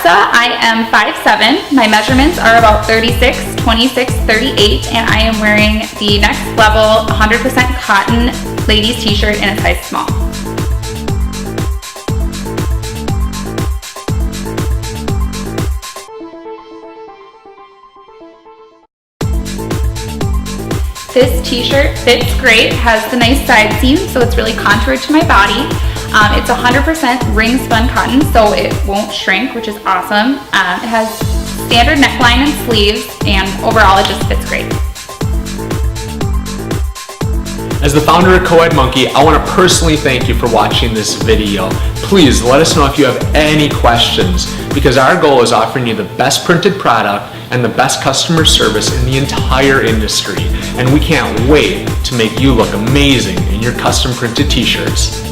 Alexa. I am 5'7". My measurements are about 36, 26, 38, and I am wearing the Next Level 100% cotton ladies t-shirt in a size small. This t-shirt fits great, has the nice side seam, so it's really contoured to my body. It's 100% ring spun cotton, so it won't shrink, which is awesome. It has standard neckline and sleeves, and overall it just fits great. As the founder of Coed Monkey, I want to personally thank you for watching this video. Please let us know if you have any questions, because our goal is offering you the best printed product and the best customer service in the entire industry. And we can't wait to make you look amazing in your custom printed t-shirts.